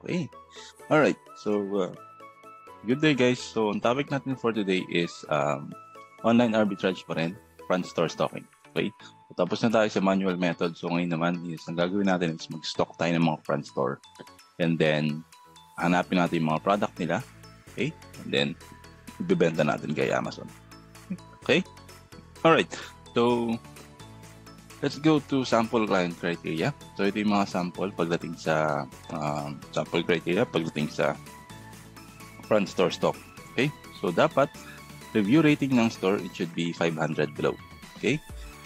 Okay. Alright. So, good day guys. So, ang topic natin for today is online arbitrage pa rin, front store stocking. Okay. So, tapos na tayo sa manual method. So, ngayon naman is ang gagawin natin is mag-stock tayo ng mga front store. And then, hanapin natin yung mga product nila. Okay. And then, ibibenta natin kay Amazon. Okay. Alright. So, let's go to sample client criteria. So, ito yung mga sample pagdating sa sample criteria pagdating sa front store stock. Okay? So, dapat review rating ng store, it should be 500 below. Okay?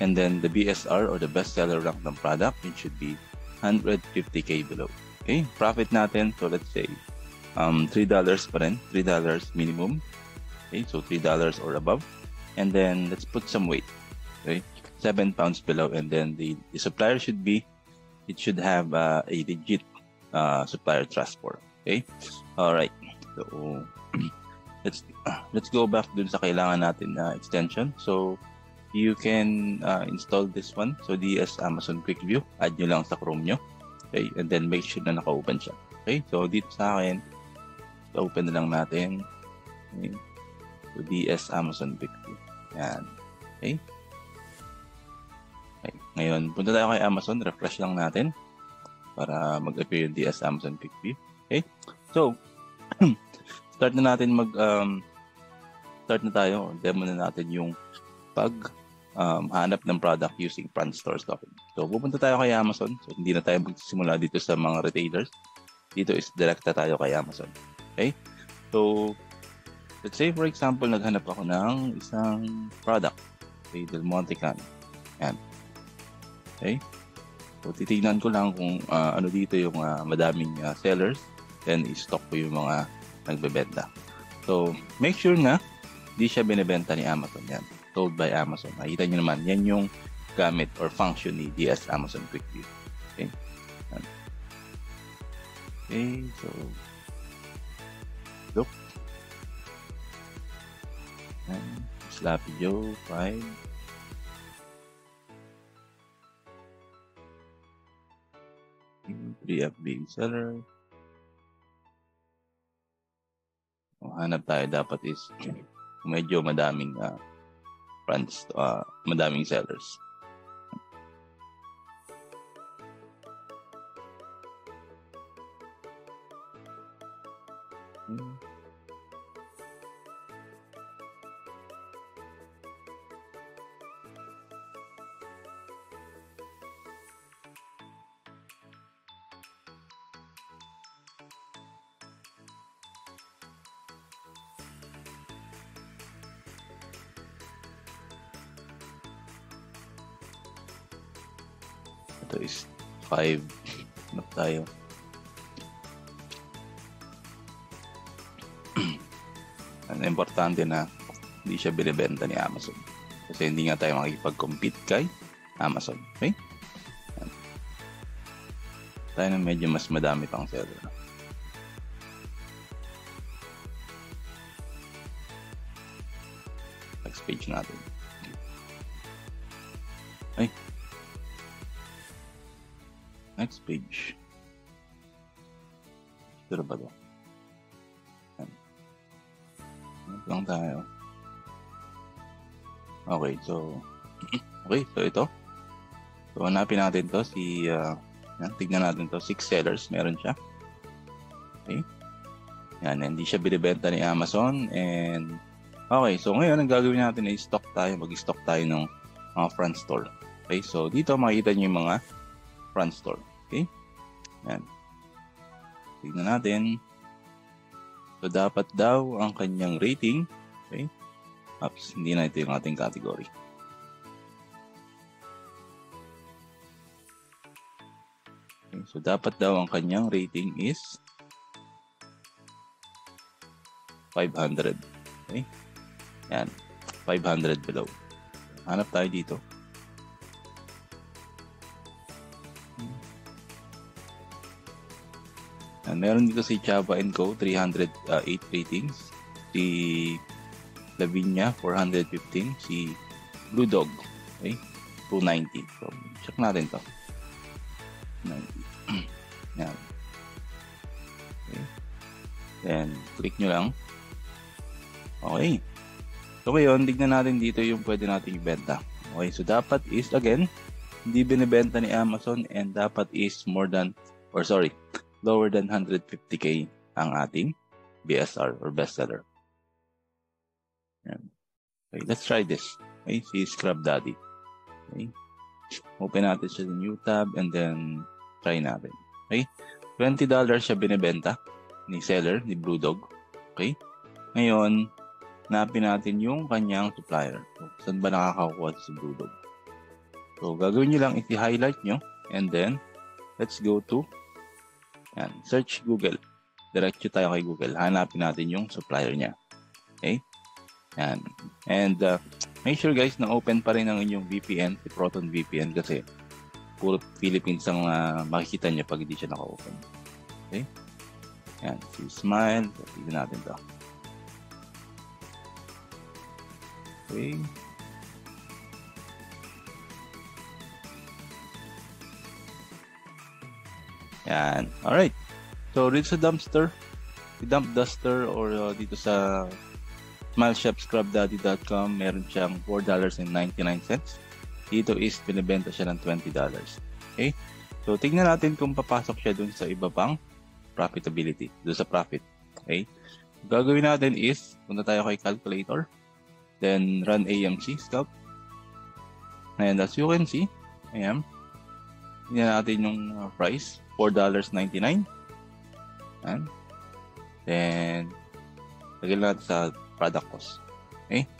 And then, the BSR or the best seller rank ng product, it should be 150K below. Okay? Profit natin, so let's say, $3 pa rin. $3 minimum. Okay? So, $3 or above. And then, let's put some weight. Okay? 7 pounds below, and then the supplier should be, it should have a legit supplier trust for. Okay. All right. So let's go back dun sa kailangan natin na extension. So you can install this one. So DS Amazon Quick View. Add nyo lang sa Chrome nyo. Okay. And then make sure na naka-open siya. Okay. So dito sa akin, open na lang natin. Okay. So DS Amazon Quick View. Yan. Okay. Okay. Ngayon, punta tayo kay Amazon. Refresh lang natin para mag-appear yung DS Amazon Quick View. Okay? So, start na natin start na tayo. Demo na natin yung hanap ng product using front store stocking. So, pupunta tayo kay Amazon. So, hindi na tayo magsisimula dito sa mga retailers. Dito is direkta tayo kay Amazon. Okay? So, let's say for example, naghanap ako ng isang product. Okay, Del Monte Can. Yan. Okay? So, titignan ko lang kung ano dito yung madaming sellers. Then, i-stock ko yung mga nagbebenta. So, make sure na di siya binibenta ni Amazon. Yan. Sold by Amazon. Nakita nyo naman, yan yung gamit or function ni DS Amazon Quick View. Okay? Yan. Okay, so, look. Yan. Sloppy Joe, 5. Pre-up being seller. Hanap tayo dapat is medyo madaming madaming sellers. Ito is 5. Hanap tayo. Ang importante na hindi siya binibenta ni Amazon. Kasi hindi nga tayo makikipag-compete kay Amazon. Okay? Tayo na medyo mas madami pang seller. Next page natin. Ay. Next page. Ito ba ito? Lang tayo. Okay, so ito. So, hanapin natin to tignan natin to. 6 sellers, meron siya. Okay. Yan, hindi siya binibenta ni Amazon. And, okay, so ngayon, ang gagawin natin ay mag-stock tayo ng mga front store. Okay, so dito makikita nyo yung mga front store. Okay? Yan. Tignan natin. So, dapat daw ang kanyang rating. Okay? Oops, hindi na ito yung ating category. Okay, so, dapat daw ang kanyang rating is 500. Okay? Yan. 500 below. Hanap tayo dito. And meron dito si Chava & Co. 308 ratings. Si Lavinia 415. Si Blue Dog, okay, 290. So, check natin to. 90. Yan. Then, click nyo lang. Okay. So, ngayon, tignan natin dito yung pwede natin ibenta. Okay, so dapat is, again, hindi binibenta ni Amazon and dapat is lower than 150K ang ating BSR or bestseller. Yan. Okay, let's try this. Okay, si Scrub Daddy. Okay. Open natin siya sa new tab and then try natin. Okay, $20 siya binibenta ni seller, ni Blue Dog. Okay, ngayon, hanapin natin yung kanyang supplier. So, saan ba nakakakuha si Blue Dog? So, gagawin nyo lang, i-highlight nyo and then, let's go to yan, search Google. Diretso tayo kay Google. Hanapin natin yung supplier niya. Okay? Yan. And make sure guys na open pa rin ang inyong VPN, si Proton VPN kasi puro Philippines ang makikita niya pag hindi siya naka-open. Okay? Yan. Si Smile. Tignan natin to. Okay. Yan. Alright. So, dito sa dumpster, dump duster or dito sa smileshopscrubdaddy.com, meron siyang $4.99. Dito is binibenta siya ng $20. Okay? So, tignan natin kung papasok siya dun sa iba pang profitability, dun sa profit. Okay? Gagawin natin is, punta tayo kay calculator, then run AMC scout. And as you can see, ayan, tignan natin yung price, $4.99. And then, lagyan natin sa product cost. Okay?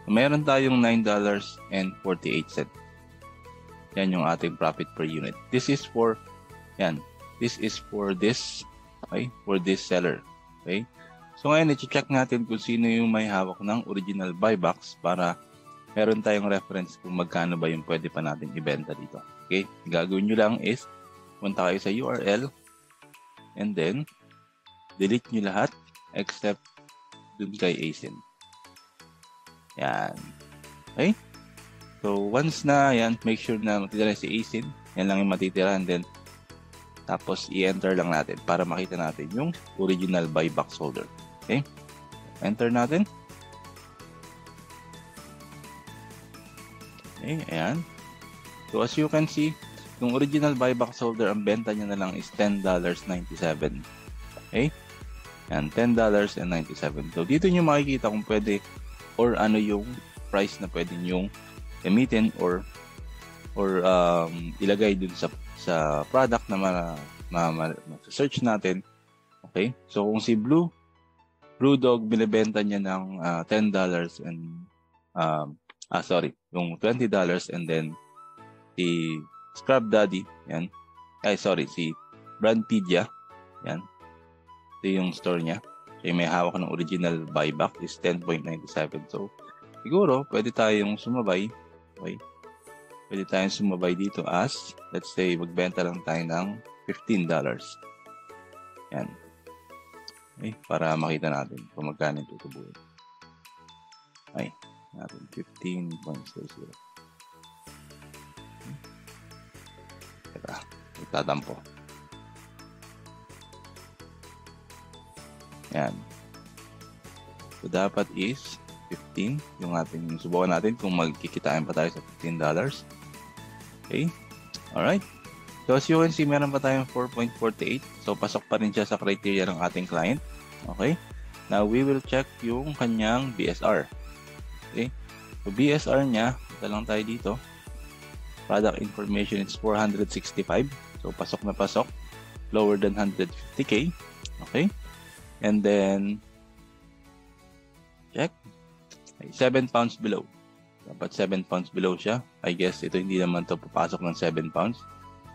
So, meron tayong $9.48. Yan yung ating profit per unit. This is for, yan. This is for this, okay? For this seller. Okay? So, ngayon, i-check natin kung sino yung may hawak ng original buy box para meron tayong reference kung magkano ba yung pwede pa natin ibenta dito. Okay? Gagawin nyo lang is, punta kayo sa URL and then delete nyo lahat except dun kay ASIN. Yan. Okay? So, once na yan, make sure na matitira si ASIN. Yan lang yung matitira and then tapos i-enter lang natin para makita natin yung original buy box holder. Okay? Enter natin. Okay, ayan. So, as you can see, yung original buy box holder, ang benta niya na lang is $10.97. Okay? Yan, $10.97. So, dito nyo makikita kung pwede or ano yung price na pwede nyong gamitin or ilagay dun sa product na search natin. Okay? So, kung si Blue Dog, binibenta niya ng $10 and yung $20 and then si Scrub Daddy, yan. Si Brandpedia, yan. Ito yung store niya. So, may hawak ng original buyback is 10.97. So, siguro, pwede tayong sumabay. Okay? Pwede tayong sumabay dito as, let's say, magbenta lang tayo ng $15. Yan. Okay? Para makita natin kung magkano ito tutubuhin. Okay. Natin 15.00. Teka, itatampo. Yan. So, dapat is 15 yung ating, subukan natin kung magkikitain pa tayo sa $15. Okay. Alright. So, as you can see, meron pa tayong 4.48. So, pasok pa rin siya sa criteria ng ating client. Okay. Now, we will check yung kanyang BSR. Okay. So, BSR niya, ito lang tayo dito. Product information is 465. So, pasok na pasok. Lower than 150K. Okay. And then, check. 7 pounds below. Dapat 7 pounds below siya. I guess ito hindi naman to papasok ng 7 pounds.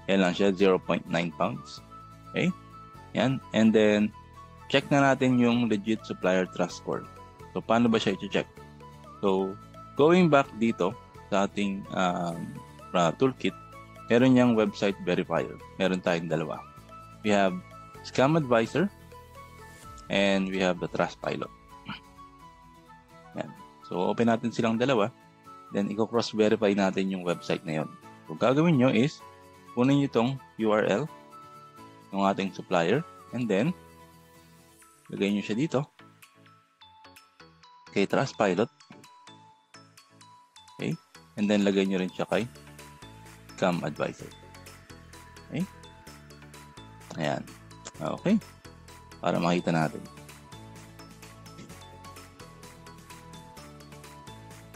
Yan lang siya, 0.9 pounds. Okay. Yan. And then, check na natin yung legit supplier trust score. So, paano ba siya i-check? So, going back dito sa ating toolkit, meron niyang website verifier. Meron tayong dalawa. We have Scam Advisor and we have the Trustpilot. Yan. So, open natin silang dalawa. Then, i-cross-verify natin yung website na yun. So, gagawin nyo is, kunin nyo itong URL ng ating supplier and then, lagay nyo siya dito. Kay Trustpilot. Okay. And then, lagay nyo rin siya kay Scam Advisor. Okay. Ayan. Okay. Para makita natin.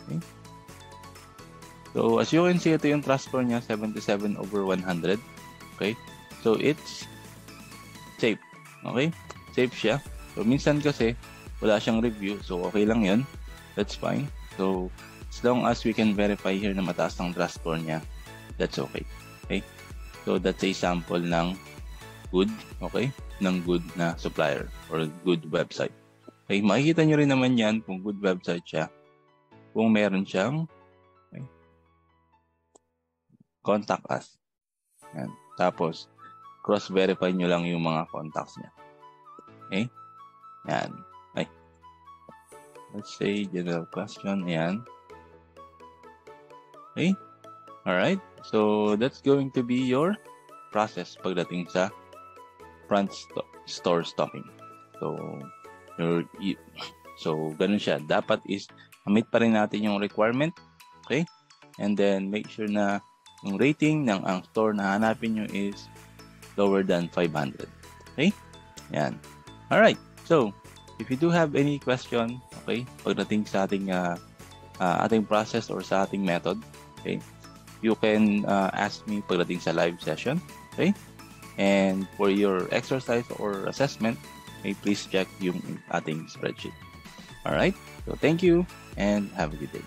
Okay. So, as you can see, ito yung trust score niya, 77/100. Okay. So, it's safe. Okay. Safe siya. So, minsan kasi, wala siyang review. So, okay lang yun. That's fine. So, as long as we can verify here na mataas ang trust score niya, that's okay. Okay. So, that's a sample ng good, okay, ng good na supplier or good website. Okay, makikita nyo rin naman yan kung good website siya. Kung meron siyang contact us. Yan. Tapos, cross-verify nyo lang yung mga contacts niya. Okay? Yan. Okay. Let's say, general question. Ayan. Okay? Alright. So, that's going to be your process pagdating sa front store stocking. So, ganun siya. Dapat is, meet pa rin natin yung requirement. Okay? And then, make sure na yung rating ng ang store na hanapin nyo is lower than 500. Okay? Yan. Alright. So, if you do have any question, okay, pagdating sa ating process or sa ating method, okay, you can ask me pagdating sa live session. Okay? And for your exercise or assessment, okay, please check yung ating spreadsheet. Alright? So, thank you and have a good day.